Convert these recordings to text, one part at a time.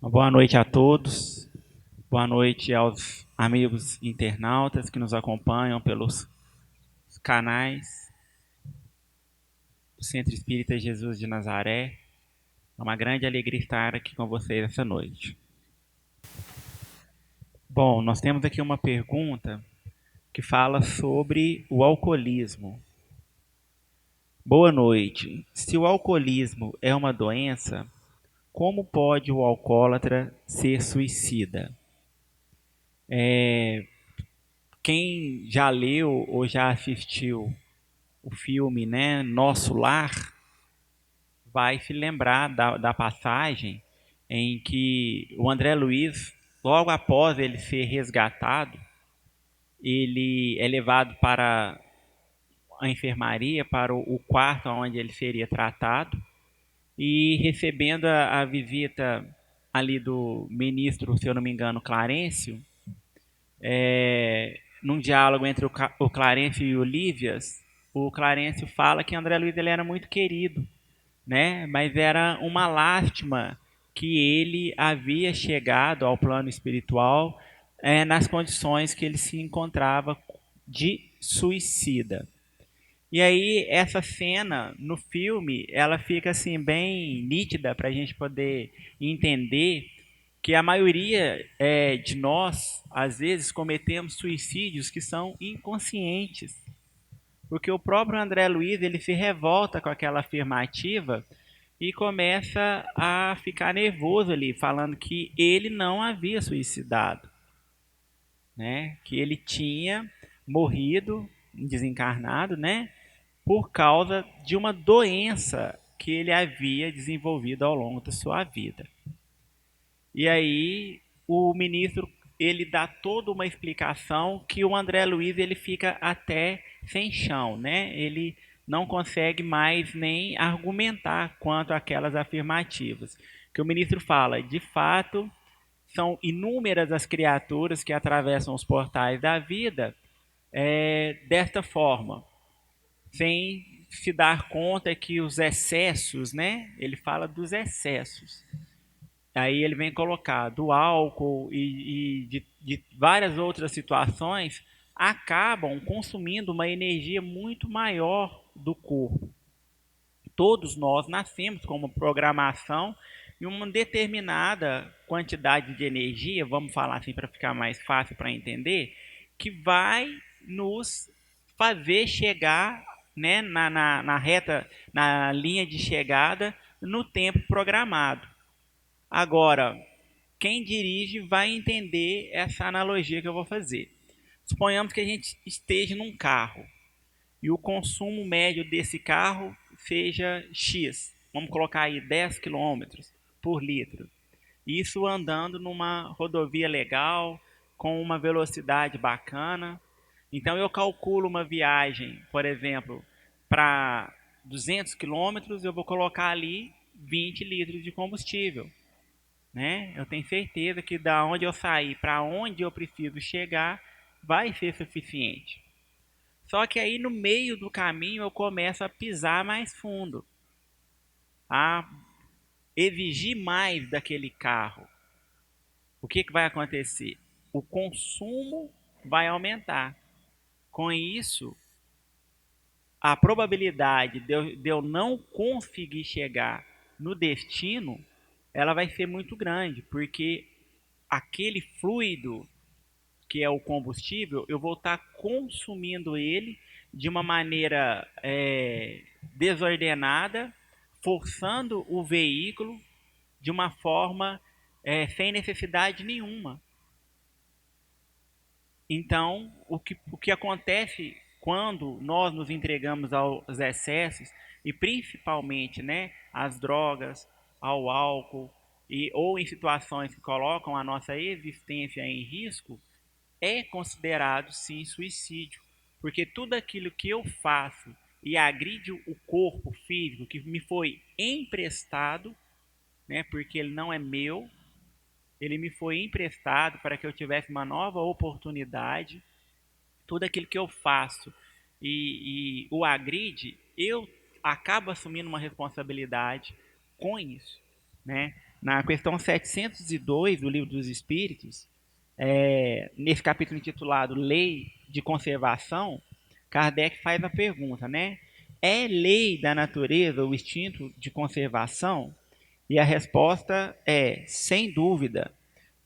Boa noite a todos, boa noite aos amigos internautas que nos acompanham pelos canais do Centro Espírita Jesus de Nazaré. É uma grande alegria estar aqui com vocês essa noite. Bom, nós temos aqui uma pergunta que fala sobre o alcoolismo. Boa noite. Se o alcoolismo é uma doença, como pode o alcoólatra ser suicida? Quem já leu ou já assistiu o filme, né, Nosso Lar, vai se lembrar da passagem em que o André Luiz, logo após ele ser resgatado, ele é levado para a enfermaria, para o quarto onde ele seria tratado, e recebendo a visita ali do ministro, se eu não me engano, Clarencio, num diálogo entre o Clarencio e o Lívias, o Clarencio fala que André Luiz ele era muito querido, né? Mas era uma lástima que ele havia chegado ao plano espiritual nas condições que ele se encontrava de suicida. E aí essa cena no filme ela fica assim bem nítida para a gente poder entender que a maioria de nós às vezes cometemos suicídios que são inconscientes, porque o próprio André Luiz ele se revolta com aquela afirmativa e começa a ficar nervoso ali, falando que ele não havia suicidado, né? Que ele tinha morrido, desencarnado, né? Por causa de uma doença que ele havia desenvolvido ao longo da sua vida. E aí o ministro ele dá toda uma explicação que o André Luiz ele fica até sem chão, né? Ele não consegue mais nem argumentar quanto àquelas afirmativas. Que o ministro fala, de fato, são inúmeras as criaturas que atravessam os portais da vida desta forma, sem se dar conta que os excessos, né? Ele fala dos excessos. Aí ele vem colocar do álcool e de várias outras situações acabam consumindo uma energia muito maior do corpo. Todos nós nascemos com uma programação e uma determinada quantidade de energia, vamos falar assim para ficar mais fácil para entender, que vai nos fazer chegar, né, na reta, na linha de chegada no tempo programado. Agora, quem dirige vai entender essa analogia que eu vou fazer. Suponhamos que a gente esteja num carro e o consumo médio desse carro seja X. Vamos colocar aí 10 quilômetros por litro. Isso andando numa rodovia legal, com uma velocidade bacana. Então eu calculo uma viagem, por exemplo, para 200 quilômetros, eu vou colocar ali 20 litros de combustível, né? Eu tenho certeza que da onde eu sair para onde eu preciso chegar vai ser suficiente. Só que aí no meio do caminho eu começo a pisar mais fundo, a exigir mais daquele carro. O que vai acontecer? O consumo vai aumentar. Com isso, a probabilidade de eu não conseguir chegar no destino, ela vai ser muito grande, porque aquele fluido que é o combustível, eu vou estar consumindo ele de uma maneira desordenada, forçando o veículo de uma forma sem necessidade nenhuma. Então, o que acontece quando nós nos entregamos aos excessos, e principalmente, né, às drogas, ao álcool, ou em situações que colocam a nossa existência em risco, é considerado sim suicídio, porque tudo aquilo que eu faço e agride o corpo físico que me foi emprestado, né, porque ele não é meu, ele me foi emprestado para que eu tivesse uma nova oportunidade, tudo aquilo que eu faço e o agride, eu acabo assumindo uma responsabilidade com isso, né? na questão 702 do Livro dos Espíritos, nesse capítulo intitulado Lei de Conservação, Kardec faz a pergunta, né? É lei da natureza o instinto de conservação? E a resposta é, sem dúvida,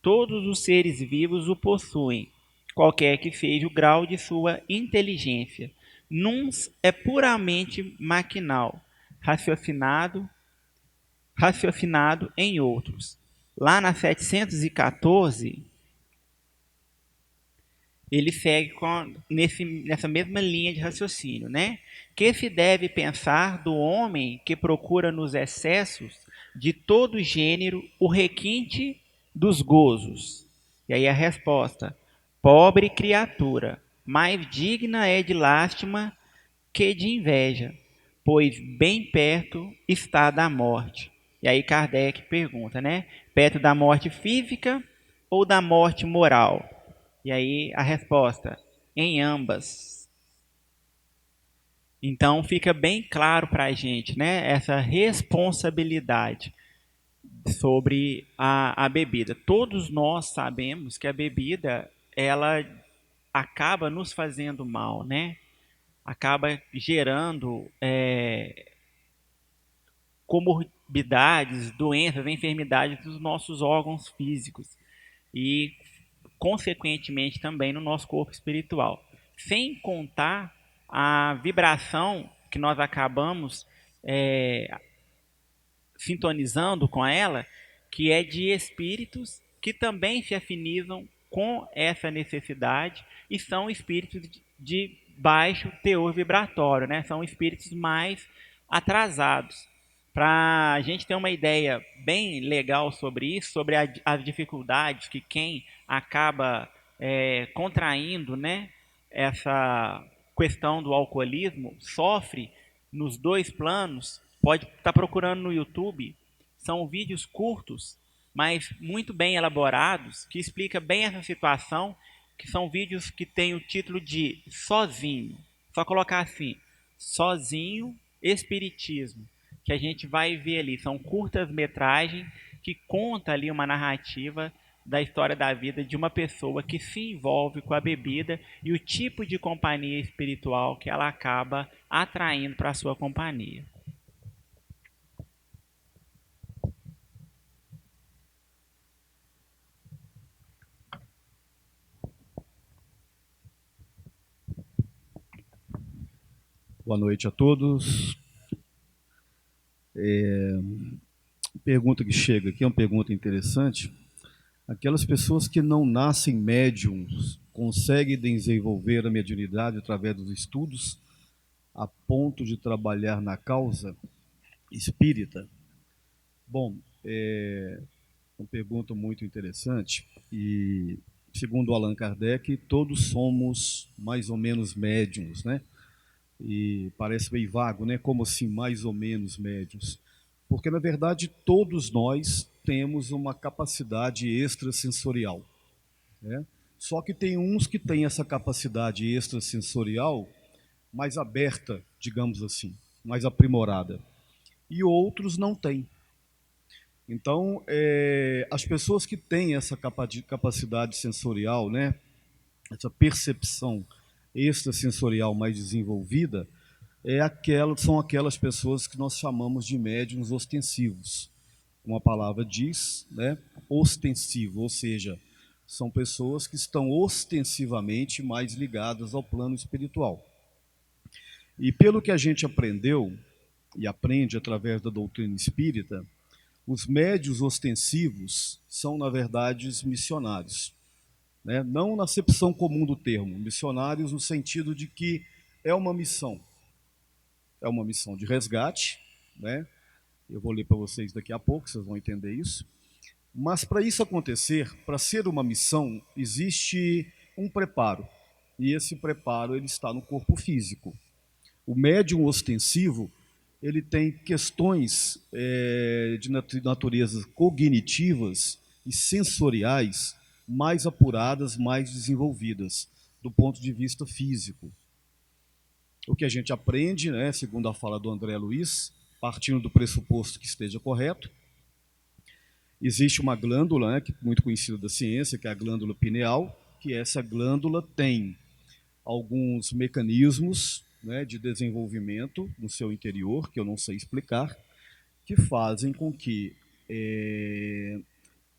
todos os seres vivos o possuem, qualquer que seja o grau de sua inteligência. Nuns é puramente maquinal, raciocinado em outros. Lá na 714, ele segue nessa mesma linha de raciocínio, né? Que se deve pensar do homem que procura nos excessos de todo gênero o requinte dos gozos? E aí a resposta: pobre criatura, mais digna é de lástima que de inveja, pois bem perto está da morte. E aí Kardec pergunta, né? Perto da morte física ou da morte moral? E aí a resposta: em ambas. Então fica bem claro para a gente, né? Essa responsabilidade sobre a bebida. Todos nós sabemos que a bebida ela acaba nos fazendo mal, né? Acaba gerando comorbidades, doenças, enfermidades dos nossos órgãos físicos e, consequentemente, também no nosso corpo espiritual. Sem contar a vibração que nós acabamos sintonizando com ela, que é de espíritos que também se afinizam com essa necessidade e são espíritos de baixo teor vibratório, né? São espíritos mais atrasados. Para a gente ter uma ideia bem legal sobre isso, sobre as dificuldades que quem acaba contraindo, né, essa questão do alcoolismo sofre nos dois planos, pode estar procurando no YouTube. São vídeos curtos, mas muito bem elaborados, que explica bem essa situação, que são vídeos que têm o título de Sozinho. Só colocar assim, Sozinho Espiritismo, que a gente vai ver ali. São curtas-metragens que conta ali uma narrativa da história da vida de uma pessoa que se envolve com a bebida e o tipo de companhia espiritual que ela acaba atraindo para a sua companhia. Boa noite a todos. A pergunta que chega aqui é uma pergunta interessante. Aquelas pessoas que não nascem médiums conseguem desenvolver a mediunidade através dos estudos a ponto de trabalhar na causa espírita? Bom, é uma pergunta muito interessante e, segundo Allan Kardec, todos somos mais ou menos médiums, né? E parece meio vago, né? Como assim, mais ou menos médios? Porque, na verdade, todos nós temos uma capacidade extrasensorial, né? Só que tem uns que têm essa capacidade extrasensorial mais aberta, digamos assim, mais aprimorada, e outros não têm. Então, as pessoas que têm essa capacidade sensorial, né, essa percepção extrasensorial mais desenvolvida, são aquelas pessoas que nós chamamos de médiuns ostensivos. Como a palavra diz, né? Ostensivo, ou seja, são pessoas que estão ostensivamente mais ligadas ao plano espiritual. E pelo que a gente aprendeu e aprende através da doutrina espírita, os médiuns ostensivos são, na verdade, os missionários, né? Não na acepção comum do termo, missionários no sentido de que é uma missão de resgate, né? Eu vou ler para vocês daqui a pouco, vocês vão entender isso. Mas para isso acontecer, para ser uma missão, existe um preparo. E esse preparo ele está no corpo físico. O médium ostensivo, ele tem questões de natureza cognitivas e sensoriais mais apuradas, mais desenvolvidas, do ponto de vista físico. O que a gente aprende, né, segundo a fala do André Luiz, partindo do pressuposto que esteja correto, Existe uma glândula, né, que é muito conhecida da ciência, que é a glândula pineal, que essa glândula tem alguns mecanismos, né, de desenvolvimento no seu interior, que eu não sei explicar, que fazem com que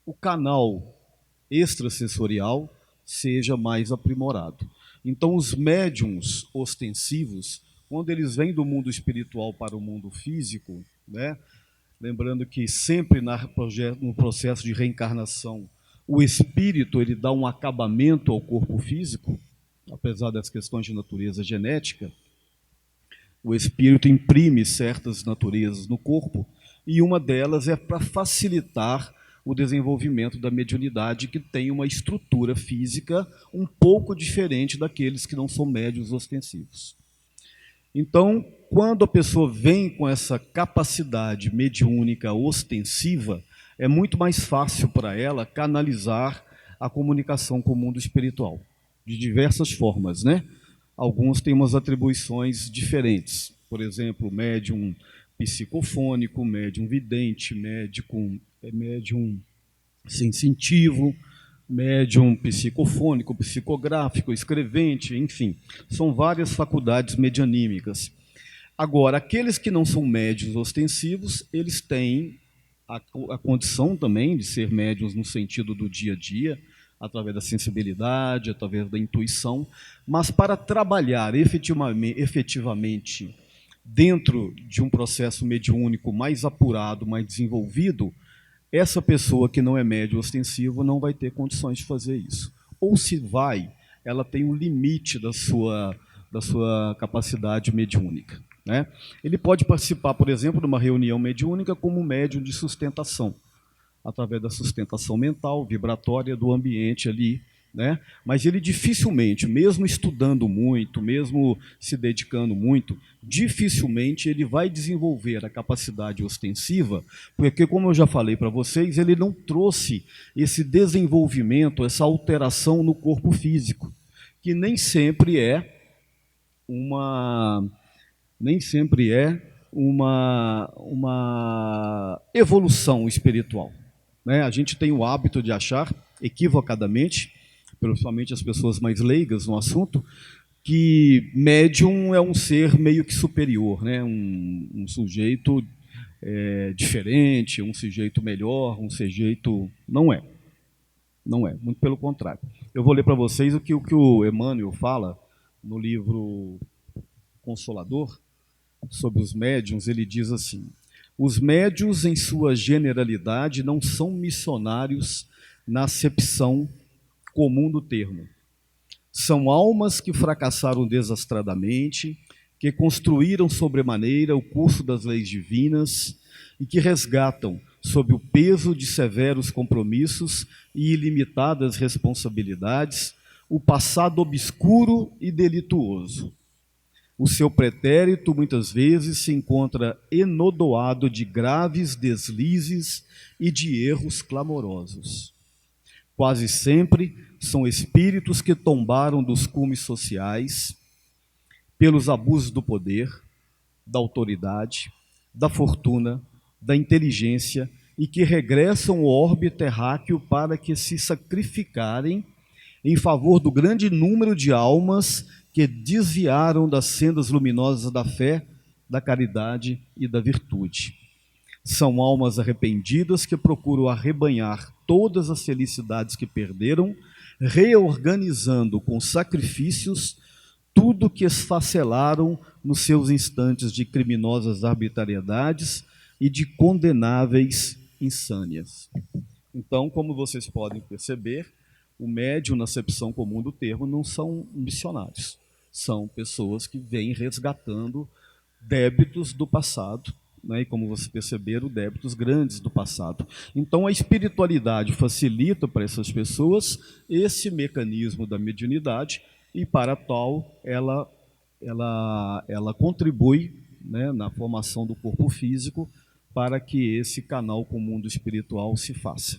o canal extrasensorial seja mais aprimorado. Então, os médiums ostensivos, quando eles vêm do mundo espiritual para o mundo físico, né, lembrando que sempre no processo de reencarnação, o espírito ele dá um acabamento ao corpo físico, apesar das questões de natureza genética, o espírito imprime certas naturezas no corpo, e uma delas é para facilitar o desenvolvimento da mediunidade, que tem uma estrutura física um pouco diferente daqueles que não são médiuns ostensivos. Então, quando a pessoa vem com essa capacidade mediúnica ostensiva, é muito mais fácil para ela canalizar a comunicação com o mundo espiritual, de diversas formas, né? Alguns têm umas atribuições diferentes. Por exemplo, médium psicofônico, médium vidente, médium sensitivo, médium psicofônico, psicográfico, escrevente, enfim. São várias faculdades medianímicas. Agora, aqueles que não são médiuns ostensivos, eles têm a condição também de ser médiuns no sentido do dia a dia, através da sensibilidade, através da intuição, mas para trabalhar efetivamente dentro de um processo mediúnico mais apurado, mais desenvolvido, essa pessoa que não é médium ostensivo não vai ter condições de fazer isso. Ou se vai, ela tem um limite da sua capacidade mediúnica, né? Ele pode participar, por exemplo, de uma reunião mediúnica como médium de sustentação, através da sustentação mental, vibratória do ambiente ali, né? Mas ele dificilmente, mesmo estudando muito, mesmo se dedicando muito, dificilmente ele vai desenvolver a capacidade ostensiva, porque, como eu já falei para vocês, ele não trouxe esse desenvolvimento, essa alteração no corpo físico, que nem sempre é uma evolução espiritual, né? A gente tem o hábito de achar, equivocadamente, principalmente as pessoas mais leigas no assunto, que médium é um ser meio que superior, né? Um sujeito diferente, um sujeito melhor, um sujeito... Não é. Não é, muito pelo contrário. Eu vou ler para vocês o que o Emmanuel fala no livro Consolador, sobre os médiuns. Ele diz assim: os médiuns, em sua generalidade, não são missionários na acepção comum do termo. São almas que fracassaram desastradamente, que construíram sobremaneira o curso das leis divinas e que resgatam, sob o peso de severos compromissos e ilimitadas responsabilidades, o passado obscuro e delituoso. O seu pretérito, muitas vezes, se encontra enodoado de graves deslizes e de erros clamorosos. Quase sempre são espíritos que tombaram dos cumes sociais pelos abusos do poder, da autoridade, da fortuna, da inteligência e que regressam ao orbe terráqueo para que se sacrificarem em favor do grande número de almas que desviaram das sendas luminosas da fé, da caridade e da virtude. São almas arrependidas que procuram arrebanhar todas as felicidades que perderam, reorganizando com sacrifícios tudo que esfacelaram nos seus instantes de criminosas arbitrariedades e de condenáveis insânias. Então, como vocês podem perceber, o médium, na acepção comum do termo, não são missionários. São pessoas que vêm resgatando débitos do passado, né? E como vocês perceberam, débitos grandes do passado. Então, a espiritualidade facilita para essas pessoas esse mecanismo da mediunidade e, para tal, ela contribui, né, na formação do corpo físico para que esse canal com o mundo espiritual se faça.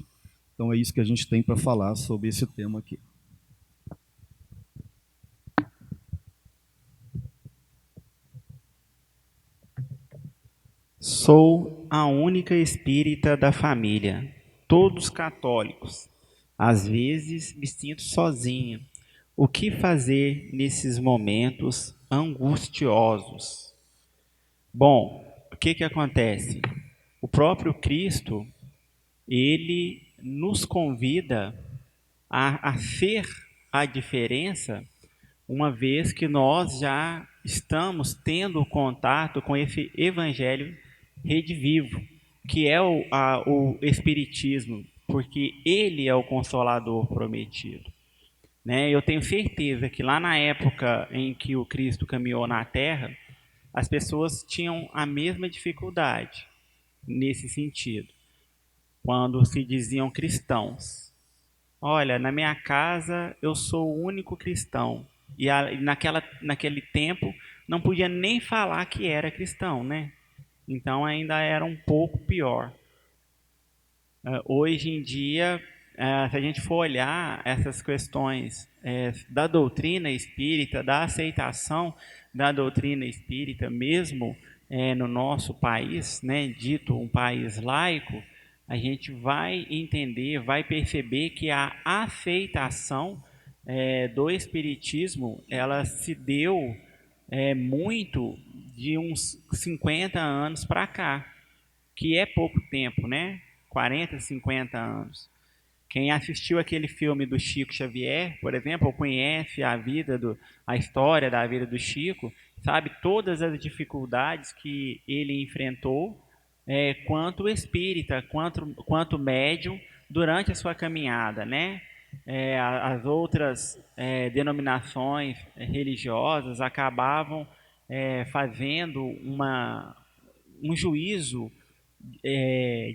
Então é isso que a gente tem para falar sobre esse tema aqui. Sou a única espírita da família. todos católicos. Às vezes me sinto sozinho. O que fazer nesses momentos angustiosos? Bom, o que que acontece? O próprio Cristo, ele nos convida a ser a diferença, uma vez que nós já estamos tendo contato com esse evangelho redivivo, que é o Espiritismo, porque ele é o Consolador prometido. Né? Eu tenho certeza que lá na época em que o Cristo caminhou na Terra, as pessoas tinham a mesma dificuldade nesse sentido, quando se diziam cristãos. Olha, na minha casa eu sou o único cristão. E naquele tempo não podia nem falar que era cristão, né? Então ainda era um pouco pior. Hoje em dia, se a gente for olhar essas questões da doutrina espírita, da aceitação da doutrina espírita, mesmo no nosso país, né, dito um país laico, a gente vai entender, vai perceber que a aceitação do espiritismo, ela se deu muito de uns 50 anos para cá, que é pouco tempo, né? 40, 50 anos. Quem assistiu aquele filme do Chico Xavier, por exemplo, ou conhece a história da vida do Chico, sabe todas as dificuldades que ele enfrentou, quanto espírita, quanto médium, durante a sua caminhada, né? As outras denominações religiosas acabavam fazendo um juízo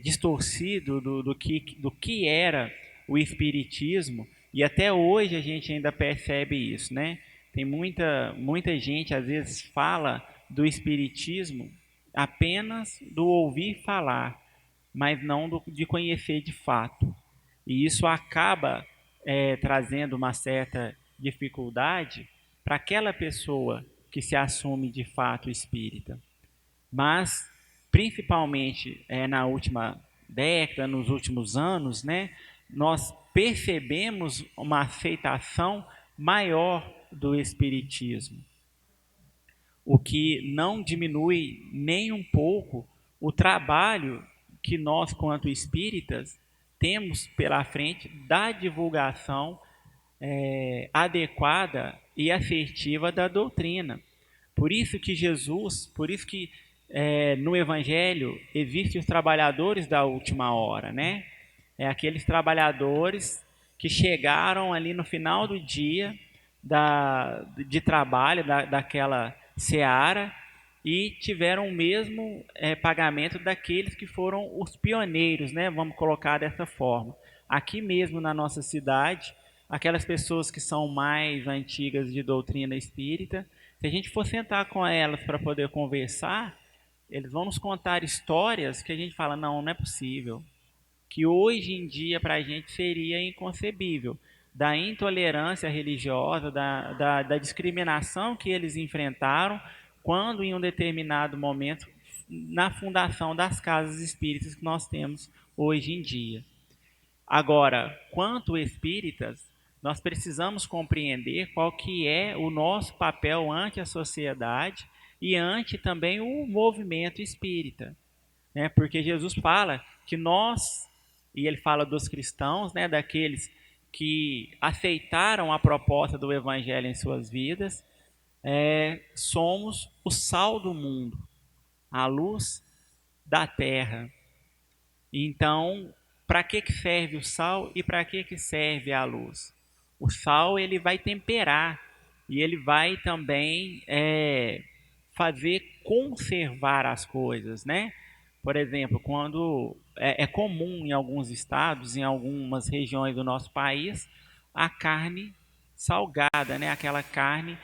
distorcido do que era o espiritismo, e até hoje a gente ainda percebe isso, né? Tem muita gente às vezes fala do espiritismo apenas do ouvir falar, mas não de conhecer de fato. E isso acaba trazendo uma certa dificuldade para aquela pessoa que se assume de fato espírita. Mas, principalmente na última década, nos últimos anos, né, nós percebemos uma aceitação maior do espiritismo, o que não diminui nem um pouco o trabalho que nós, quanto espíritas, temos pela frente da divulgação adequada e assertiva da doutrina. Por isso que no Evangelho existem os trabalhadores da última hora, né? Aqueles trabalhadores que chegaram ali no final do dia de trabalho daquela seara e tiveram o mesmo pagamento daqueles que foram os pioneiros, né? Vamos colocar dessa forma. Aqui mesmo na nossa cidade, aquelas pessoas que são mais antigas de doutrina espírita, se a gente for sentar com elas para poder conversar, eles vão nos contar histórias que a gente fala, não, não é possível. Que hoje em dia para a gente seria inconcebível. Da intolerância religiosa, da discriminação que eles enfrentaram quando em um determinado momento na fundação das casas espíritas que nós temos hoje em dia. Agora, quanto espíritas, nós precisamos compreender qual que é o nosso papel ante a sociedade e ante também o movimento espírita, né? Porque Jesus fala que nós, e ele fala dos cristãos, né, daqueles que aceitaram a proposta do evangelho em suas vidas, somos o sal do mundo, a luz da terra. Então, para que serve o sal e para que serve a luz? O sal ele vai temperar e ele vai também fazer conservar as coisas, né? Por exemplo, quando é comum em alguns estados, em algumas regiões do nosso país, a carne salgada, né? Aquela carne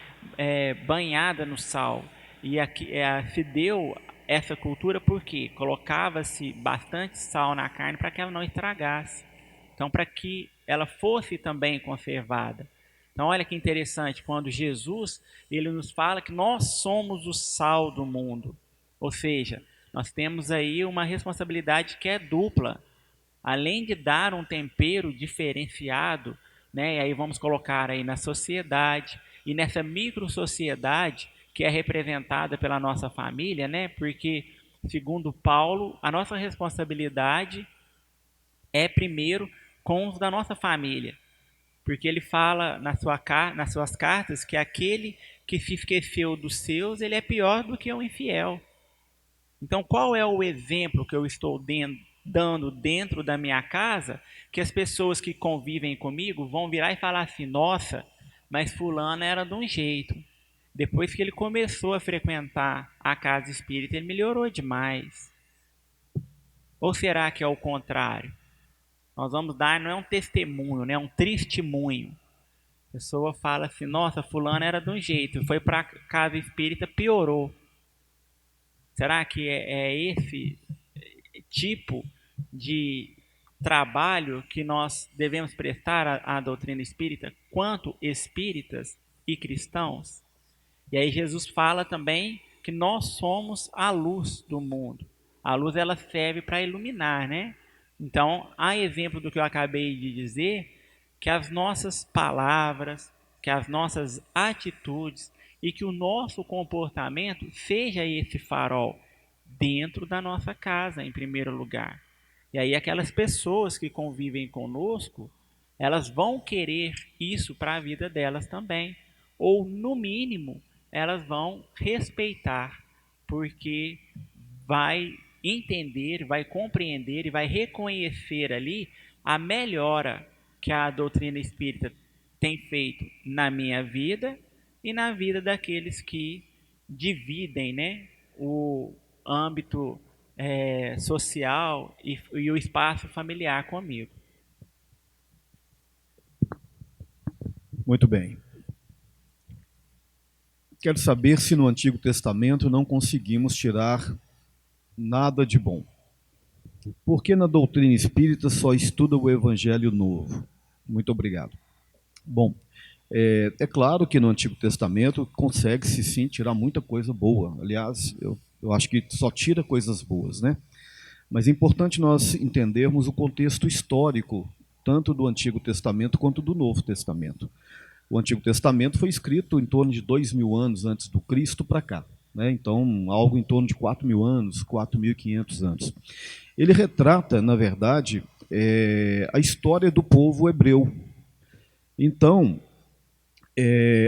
banhada no sal. E aqui se deu essa cultura porque colocava-se bastante sal na carne para que ela não estragasse. Então, para que ela fosse também conservada. Então, olha que interessante, quando Jesus ele nos fala que nós somos o sal do mundo. Ou seja, nós temos aí uma responsabilidade que é dupla. além de dar um tempero diferenciado, né? E aí vamos colocar aí na sociedade e nessa micro-sociedade que é representada pela nossa família, né? Porque, segundo Paulo, a nossa responsabilidade é primeiro com os da nossa família. Porque ele fala nas suas cartas que aquele que se esqueceu dos seus, ele é pior do que um infiel. Então, qual é o exemplo que eu estou dando dentro da minha casa que as pessoas que convivem comigo vão virar e falar assim: nossa, mas fulano era de um jeito. Depois que ele começou a frequentar a casa espírita, ele melhorou demais. Ou será que é o contrário? Nós vamos dar, não é um testemunho, né? É um testemunho. A pessoa fala assim: nossa, fulano era de um jeito, foi para a casa espírita, piorou. Será que é esse tipo de trabalho que nós devemos prestar à doutrina espírita quanto espíritas e cristãos? E aí Jesus fala também que nós somos a luz do mundo. A luz ela serve para iluminar, né? Então, a exemplo do que eu acabei de dizer, que as nossas palavras, que as nossas atitudes e que o nosso comportamento seja esse farol dentro da nossa casa, em primeiro lugar. E aí aquelas pessoas que convivem conosco, elas vão querer isso para a vida delas também, ou no mínimo, elas vão respeitar, porque vai entender, vai compreender e vai reconhecer ali a melhora que a doutrina espírita tem feito na minha vida e na vida daqueles que dividem, né, o âmbito social e o espaço familiar comigo. Muito bem. Quero saber se no Antigo Testamento não conseguimos tirar nada de bom. Porque na doutrina espírita só estuda o Evangelho Novo? Muito obrigado. Bom, é claro que no Antigo Testamento consegue-se sim tirar muita coisa boa. Aliás, eu acho que só tira coisas boas, né? Mas é importante nós entendermos o contexto histórico, tanto do Antigo Testamento quanto do Novo Testamento. O Antigo Testamento foi escrito em torno de 2.000 anos antes do Cristo para cá, né? Então, algo em torno de 4.000 anos, 4.500 anos. Ele retrata, na verdade, a história do povo hebreu. Então,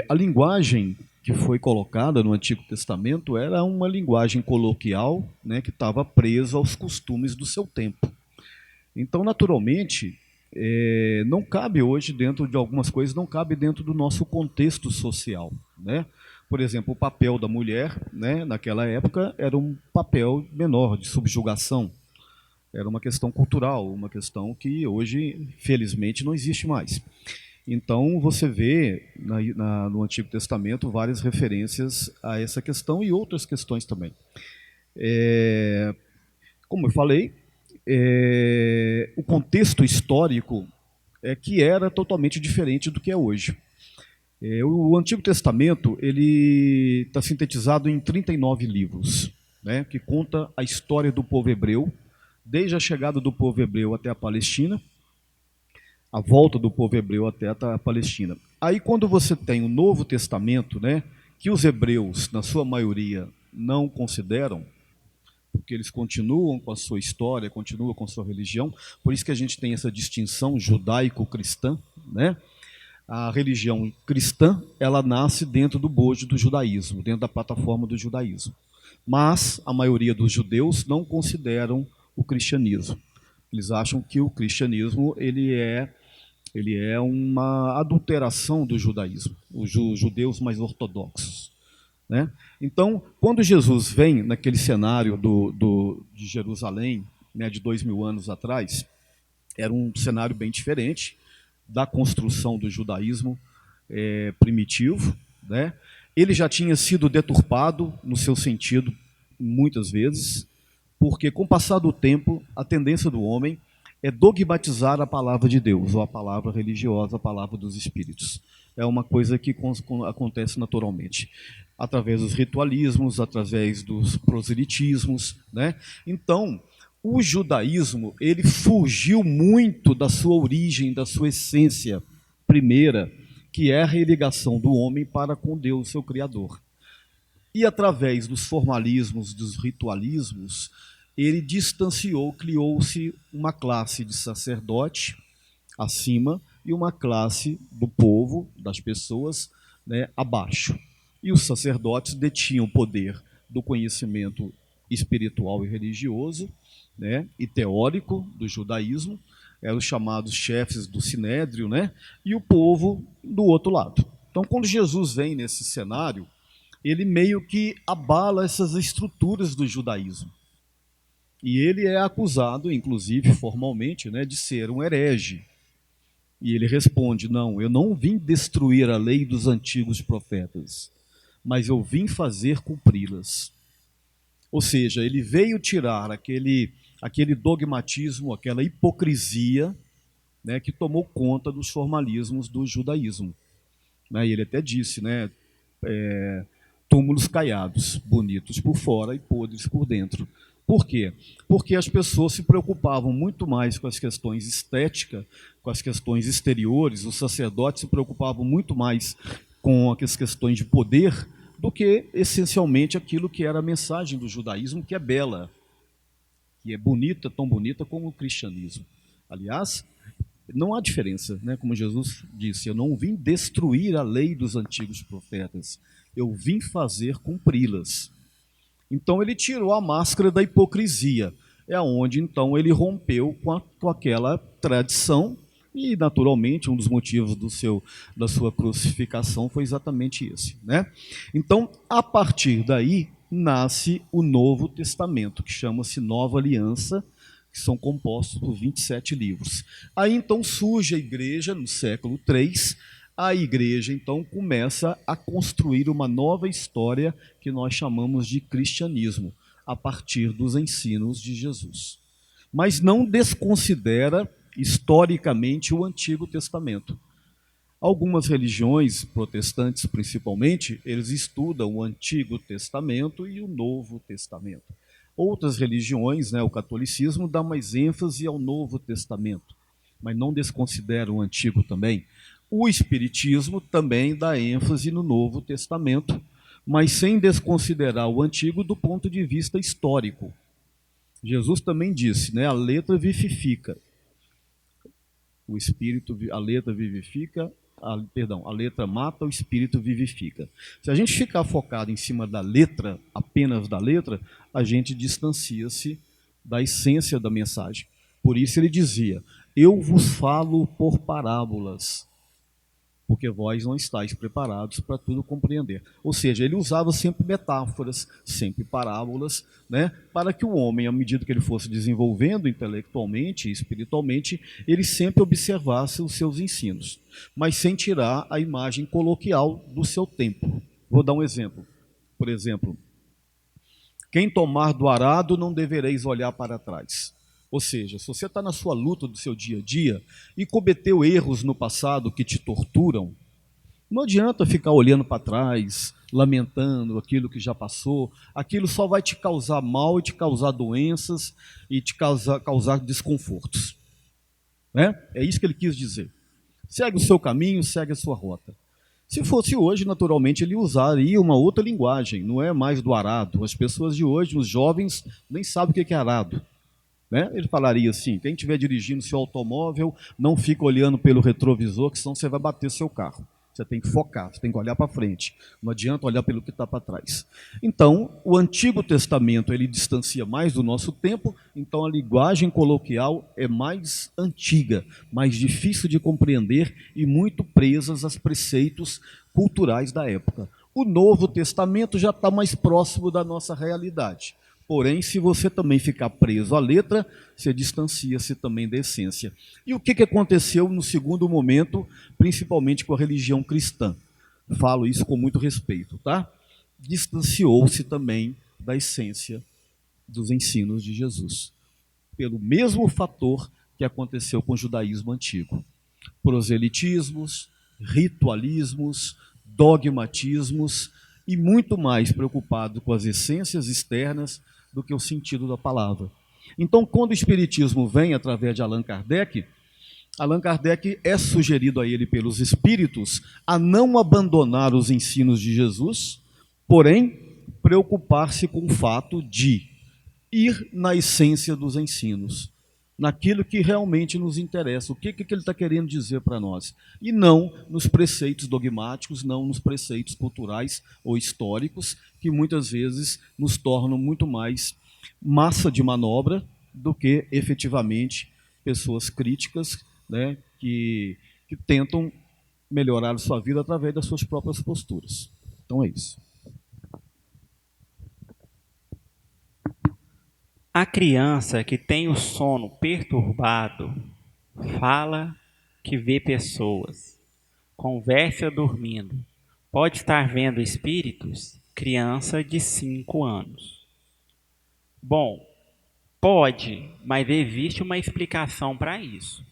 a linguagem que foi colocada no Antigo Testamento era uma linguagem coloquial, né, que estava presa aos costumes do seu tempo. Então, naturalmente, não cabe hoje dentro de algumas coisas, não cabe dentro do nosso contexto social, né? Por exemplo, o papel da mulher, né, naquela época era um papel menor, de subjugação. Era uma questão cultural, uma questão que hoje, felizmente, não existe mais. Então, você vê no Antigo Testamento várias referências a essa questão e outras questões também. Como eu falei, o contexto histórico é que era totalmente diferente do que é hoje. O Antigo Testamento ele está sintetizado em 39 livros, né, que conta a história do povo hebreu, desde a chegada do povo hebreu até a Palestina, a volta do povo hebreu até a Palestina. Aí quando você tem o Novo Testamento, né, que os hebreus, na sua maioria, não consideram, porque eles continuam com a sua história, continuam com a sua religião, por isso que a gente tem essa distinção judaico-cristã, né? A religião cristã, ela nasce dentro do bojo do judaísmo, dentro da plataforma do judaísmo. Mas a maioria dos judeus não consideram o cristianismo. Eles acham que o cristianismo ele é uma adulteração do judaísmo, os judeus mais ortodoxos, né? Então, quando Jesus vem naquele cenário de Jerusalém, né, de 2.000 anos atrás, era um cenário bem diferente da construção do judaísmo primitivo, né? Ele já tinha sido deturpado no seu sentido muitas vezes, porque com o passar do tempo, a tendência do homem é dogmatizar a palavra de Deus, ou a palavra religiosa, a palavra dos espíritos. É uma coisa que acontece naturalmente, através dos ritualismos, através dos proselitismos, né? Então, O judaísmo, ele fugiu muito da sua origem, da sua essência primeira, que é a religação do homem para com Deus, seu Criador. E através dos formalismos, dos ritualismos, ele distanciou, criou-se uma classe de sacerdote acima e uma classe do povo, das pessoas, né, abaixo. E os sacerdotes detinham o poder do conhecimento espiritual e religioso, né, e teórico do judaísmo, eram os chamados chefes do sinédrio, né, e o povo do outro lado. Então, quando Jesus vem nesse cenário, ele meio que abala essas estruturas do judaísmo. E ele é acusado, inclusive formalmente, né, de ser um herege. E ele responde: não, eu não vim destruir a lei dos antigos profetas, mas eu vim fazer cumpri-las. Ou seja, ele veio tirar aquele dogmatismo, aquela hipocrisia, né, que tomou conta dos formalismos do judaísmo. E ele até disse, né, túmulos caiados, bonitos por fora e podres por dentro. Por quê? Porque as pessoas se preocupavam muito mais com as questões estéticas, com as questões exteriores, os sacerdotes se preocupavam muito mais com as questões de poder do que, essencialmente, aquilo que era a mensagem do judaísmo, que é bela, que é bonita, tão bonita como o cristianismo. Aliás, não há diferença, né? Como Jesus disse, eu não vim destruir a lei dos antigos profetas, eu vim fazer cumpri-las. Então ele tirou a máscara da hipocrisia, é onde então ele rompeu com aquela tradição e, naturalmente, um dos motivos da sua crucificação foi exatamente esse, né? Então, a partir daí, nasce o Novo Testamento, que chama-se Nova Aliança, que são compostos por 27 livros. Aí, então, surge a igreja no século III, a igreja, então, começa a construir uma nova história que nós chamamos de cristianismo, a partir dos ensinos de Jesus. Mas não desconsidera historicamente o Antigo Testamento. Algumas religiões, protestantes principalmente, eles estudam o Antigo Testamento e o Novo Testamento. Outras religiões, né, o catolicismo, dá mais ênfase ao Novo Testamento, mas não desconsidera o Antigo também. O Espiritismo também dá ênfase no Novo Testamento, mas sem desconsiderar o Antigo do ponto de vista histórico. Jesus também disse, né, a letra vivifica. O espírito, a letra vivifica, a letra mata, o espírito vivifica. Se a gente ficar focado em cima da letra, apenas da letra, a gente distancia-se da essência da mensagem. Por isso ele dizia: eu vos falo por parábolas, porque vós não estáis preparados para tudo compreender. Ou seja, ele usava sempre metáforas, sempre parábolas, né, para que o homem, à medida que ele fosse desenvolvendo intelectualmente e espiritualmente, ele sempre observasse os seus ensinos, mas sem tirar a imagem coloquial do seu tempo. Vou dar um exemplo. Por exemplo, quem tomar do arado não devereis olhar para trás. Ou seja, se você está na sua luta do seu dia a dia e cometeu erros no passado que te torturam, não adianta ficar olhando para trás, lamentando aquilo que já passou. Aquilo só vai te causar mal e te causar doenças e te causar desconfortos. Né? É isso que ele quis dizer. Segue o seu caminho, segue a sua rota. Se fosse hoje, naturalmente, ele usaria uma outra linguagem, não é mais do arado. As pessoas de hoje, os jovens, nem sabem o que é arado. Né? Ele falaria assim: quem estiver dirigindo seu automóvel, não fica olhando pelo retrovisor, que senão você vai bater seu carro. Você tem que focar, você tem que olhar para frente. Não adianta olhar pelo que está para trás. Então, o Antigo Testamento, ele distancia mais do nosso tempo, então a linguagem coloquial é mais antiga, mais difícil de compreender e muito presas aos preceitos culturais da época. O Novo Testamento já está mais próximo da nossa realidade. Porém, se você também ficar preso à letra, você distancia-se também da essência. E o que aconteceu no segundo momento, principalmente com a religião cristã? Falo isso com muito respeito, tá? Distanciou-se também da essência dos ensinos de Jesus, pelo mesmo fator que aconteceu com o judaísmo antigo. Proselitismos, ritualismos, dogmatismos e muito mais preocupado com as essências externas do que o sentido da palavra. Então, quando o Espiritismo vem através de Allan Kardec é sugerido a ele pelos espíritos a não abandonar os ensinos de Jesus, porém, preocupar-se com o fato de ir na essência dos ensinos, naquilo que realmente nos interessa, o que ele está querendo dizer para nós, e não nos preceitos dogmáticos, não nos preceitos culturais ou históricos, que muitas vezes nos tornam muito mais massa de manobra do que efetivamente pessoas críticas, né, que tentam melhorar a sua vida através das suas próprias posturas. Então é isso. A criança que tem o sono perturbado fala que vê pessoas, conversa dormindo, pode estar vendo espíritos, criança de 5 anos. Bom, pode, mas existe uma explicação para isso.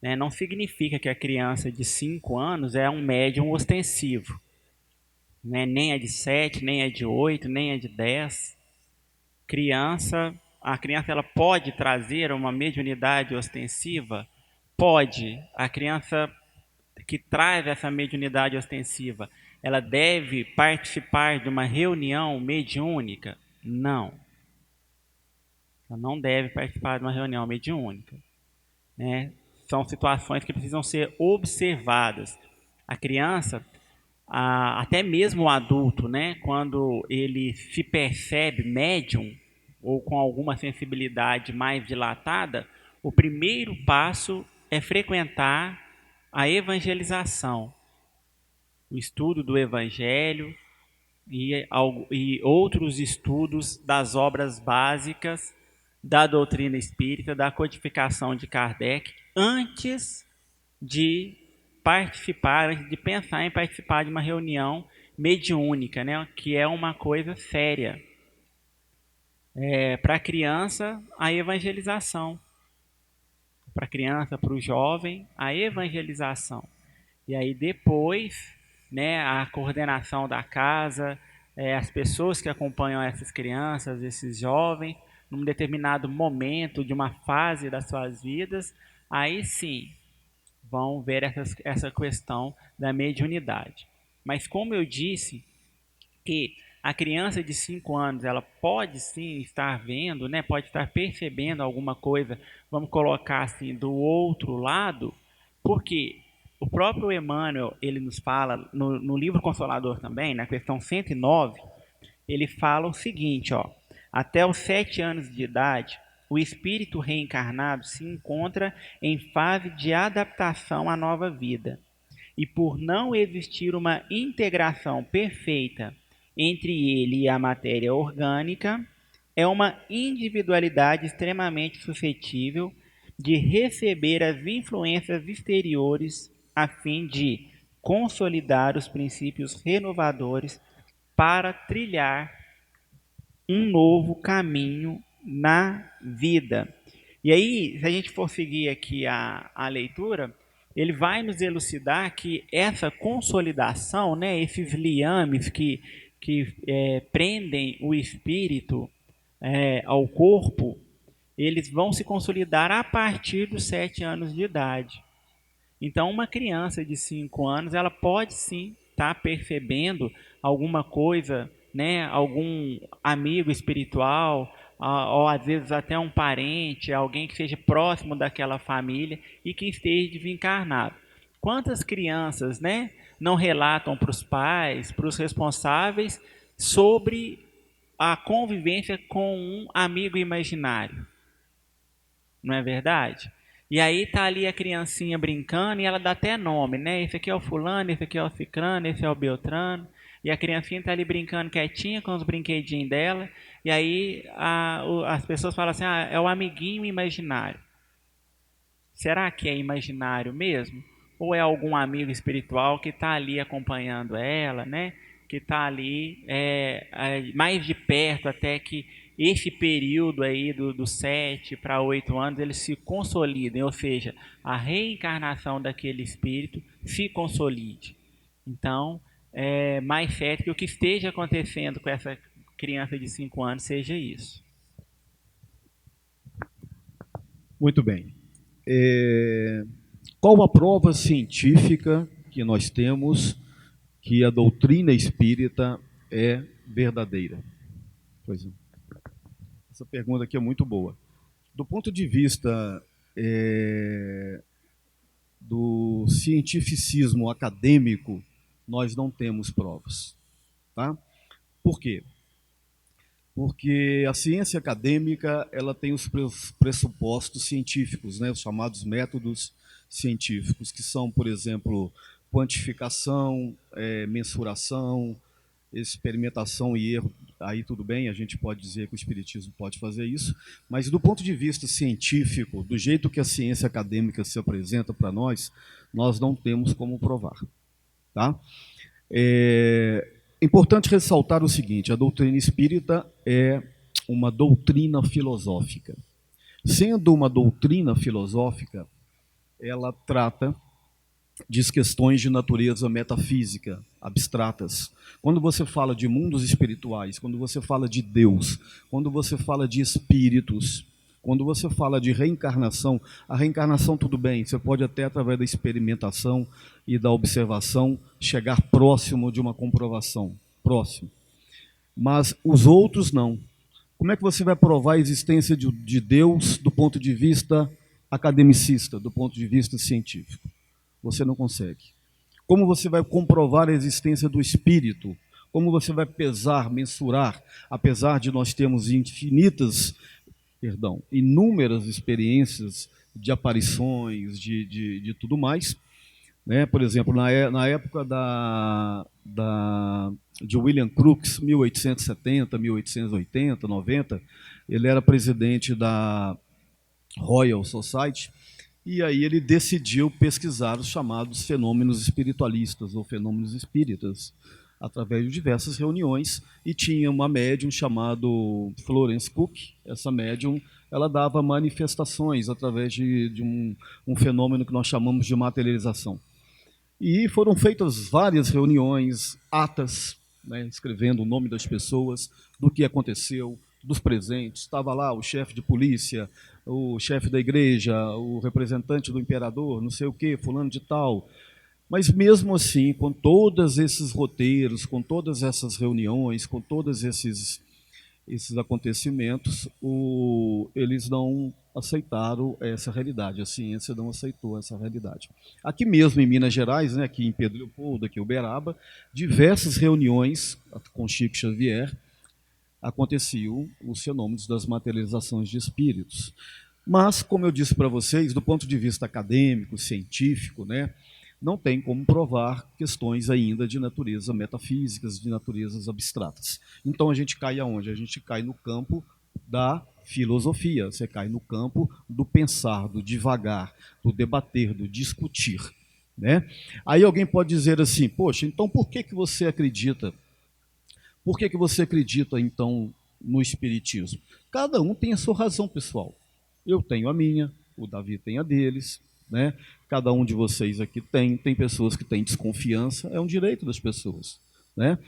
Né? Não significa que a criança de 5 anos é um médium ostensivo. Né? Nem é de 7, nem é de 8, nem é de 10. A criança ela pode trazer uma mediunidade ostensiva? Pode. A criança que traz essa mediunidade ostensiva, ela deve participar de uma reunião mediúnica? Não. Ela não deve participar de uma reunião mediúnica. Né? São situações que precisam ser observadas. A criança, até mesmo o adulto, né, quando ele se percebe médium ou com alguma sensibilidade mais dilatada, o primeiro passo é frequentar a evangelização, o estudo do Evangelho e outros estudos das obras básicas da doutrina espírita, da codificação de Kardec, antes de antes de pensar em participar de uma reunião mediúnica, né, que é uma coisa séria. Para a criança, a evangelização. Para a criança, para o jovem, a evangelização. E aí depois, né, a coordenação da casa, as pessoas que acompanham essas crianças, esses jovens, num determinado momento de uma fase das suas vidas, aí sim vão ver essa questão da mediunidade. Mas como eu disse, que a criança de 5 anos, ela pode sim estar vendo, né, pode estar percebendo alguma coisa, vamos colocar assim, do outro lado, porque o próprio Emmanuel, ele nos fala, no livro Consolador também, na questão 109, ele fala o seguinte, ó, até os 7 anos de idade, o espírito reencarnado se encontra em fase de adaptação à nova vida. E por não existir uma integração perfeita entre ele e a matéria orgânica, é uma individualidade extremamente suscetível de receber as influências exteriores a fim de consolidar os princípios renovadores para trilhar um novo caminho na vida. E aí, se a gente for seguir aqui a leitura, ele vai nos elucidar que essa consolidação, né, esses liames que prendem o espírito ao corpo, eles vão se consolidar a partir dos 7 anos de idade. Então, uma criança de 5 anos, ela pode sim estar percebendo alguma coisa, né, algum amigo espiritual, ou às vezes até um parente, alguém que seja próximo daquela família e que esteja desencarnado. Quantas crianças, né, não relatam para os pais, para os responsáveis, sobre a convivência com um amigo imaginário? Não é verdade? E aí tá ali a criancinha brincando e ela dá até nome, né? Esse aqui é o fulano, esse aqui é o cicrano, esse é o beltrano. E a criancinha tá ali brincando quietinha com os brinquedinhos dela. E aí as pessoas falam assim, é o amiguinho imaginário. Será que é imaginário mesmo? Ou é algum amigo espiritual que está ali acompanhando ela, né? Que está ali mais de perto até que esse período aí dos 7 para 8 anos eles se consolidem, ou seja, a reencarnação daquele espírito se consolide. Então, é mais certo que o que esteja acontecendo com essa criança de 5 anos seja isso. Muito bem. Qual a prova científica que nós temos que a doutrina espírita é verdadeira? Pois é. Essa pergunta aqui é muito boa. Do ponto de vista do cientificismo acadêmico, nós não temos provas. Tá? Por quê? Porque a ciência acadêmica ela tem os pressupostos científicos, né, os chamados métodos científicos, que são, por exemplo, quantificação, mensuração, experimentação e erro. Aí tudo bem, a gente pode dizer que o espiritismo pode fazer isso, mas do ponto de vista científico, do jeito que a ciência acadêmica se apresenta para nós não temos como provar. Tá? É importante ressaltar o seguinte: a doutrina espírita é uma doutrina filosófica. Sendo uma doutrina filosófica, ela trata de questões de natureza metafísica, abstratas. Quando você fala de mundos espirituais, quando você fala de Deus, quando você fala de espíritos, quando você fala de reencarnação, a reencarnação tudo bem, você pode até através da experimentação e da observação chegar próximo de uma comprovação, próximo. Mas os outros não. Como é que você vai provar a existência de Deus do ponto de vista academicista, do ponto de vista científico? Você não consegue. Como você vai comprovar a existência do espírito? Como você vai pesar, mensurar, apesar de nós termos inúmeras experiências de aparições, de tudo mais, né? Por exemplo, na época de William Crookes, 1870, 1880, 90, ele era presidente da Royal Society, e aí ele decidiu pesquisar os chamados fenômenos espiritualistas ou fenômenos espíritas, através de diversas reuniões, e tinha uma médium chamada Florence Cook. Essa médium ela dava manifestações através de um fenômeno que nós chamamos de materialização. E foram feitas várias reuniões, atas, né, escrevendo o nome das pessoas, do que aconteceu, dos presentes. Estava lá o chefe de polícia, o chefe da igreja, o representante do imperador, não sei o quê, fulano de tal. Mas mesmo assim, com todos esses roteiros, com todas essas reuniões, com todos esses acontecimentos, eles não aceitaram essa realidade, a ciência não aceitou essa realidade. Aqui mesmo em Minas Gerais, né, aqui em Pedro Leopoldo, aqui em Uberaba, diversas reuniões com Chico Xavier aconteciam os fenômenos das materializações de espíritos. Mas, como eu disse para vocês, do ponto de vista acadêmico, científico, né, não tem como provar questões ainda de natureza metafísicas, de naturezas abstratas. Então a gente cai aonde? A gente cai no campo da filosofia, você cai no campo do pensar, do divagar, do debater, do discutir. Né? Aí alguém pode dizer assim, poxa, então por que você acredita? Por que você acredita, então, no espiritismo? Cada um tem a sua razão pessoal. Eu tenho a minha, o Davi tem a deles, né? Cada um de vocês aqui tem pessoas que têm desconfiança, é um direito das pessoas. Né?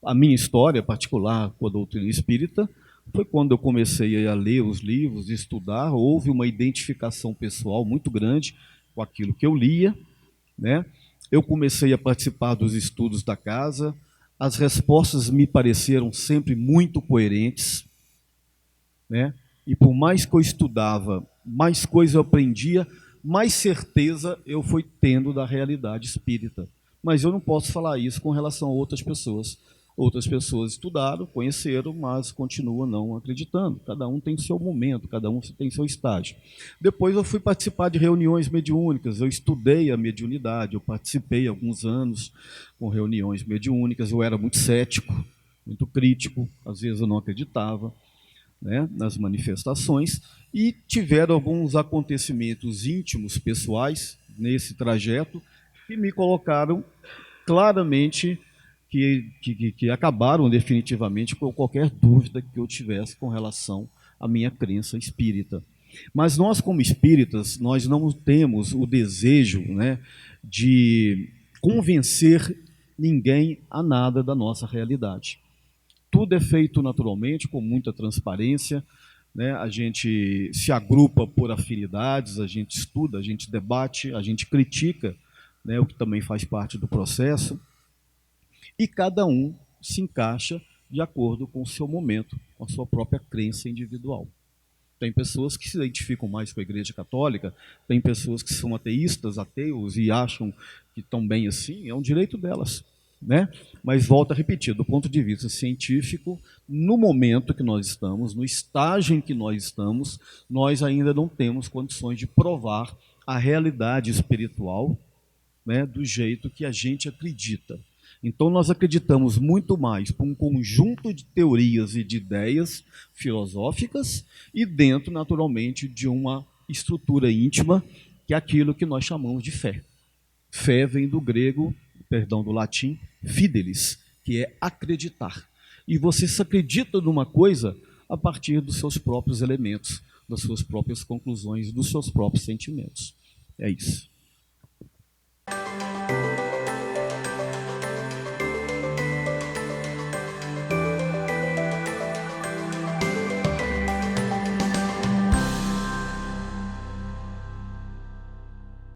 A minha história particular com a doutrina espírita foi quando eu comecei a ler os livros, estudar, houve uma identificação pessoal muito grande com aquilo que eu lia. Né? Eu comecei a participar dos estudos da casa, as respostas me pareceram sempre muito coerentes, né? E por mais que eu estudava, mais coisa eu aprendia, mais certeza eu fui tendo da realidade espírita. Mas eu não posso falar isso com relação a outras pessoas. Outras pessoas estudaram, conheceram, mas continuam não acreditando. Cada um tem seu momento, cada um tem seu estágio. Depois eu fui participar de reuniões mediúnicas, eu estudei a mediunidade, eu participei alguns anos com reuniões mediúnicas, eu era muito cético, muito crítico, às vezes eu não acreditava, né, nas manifestações, e tiveram alguns acontecimentos íntimos, pessoais, nesse trajeto, que me colocaram claramente que acabaram definitivamente com qualquer dúvida que eu tivesse com relação à minha crença espírita. Mas nós, como espíritas, nós não temos o desejo, né, de convencer ninguém a nada da nossa realidade. Tudo é feito naturalmente, com muita transparência, né? A gente se agrupa por afinidades, a gente estuda, a gente debate, a gente critica, né? O que também faz parte do processo, e cada um se encaixa de acordo com o seu momento, com a sua própria crença individual. Tem pessoas que se identificam mais com a Igreja Católica, tem pessoas que são ateístas, ateus, e acham que estão bem assim, é um direito delas, né? Mas volto a repetir, do ponto de vista científico, no momento que nós estamos, no estágio em que nós estamos, nós ainda não temos condições de provar a realidade espiritual, né, do jeito que a gente acredita. Então, nós acreditamos muito mais por um conjunto de teorias e de ideias filosóficas e dentro, naturalmente, de uma estrutura íntima, que é aquilo que nós chamamos de fé. Fé vem do grego, perdão, do latim, fidelis, que é acreditar. E você se acredita numa coisa a partir dos seus próprios elementos, das suas próprias conclusões, dos seus próprios sentimentos. É isso.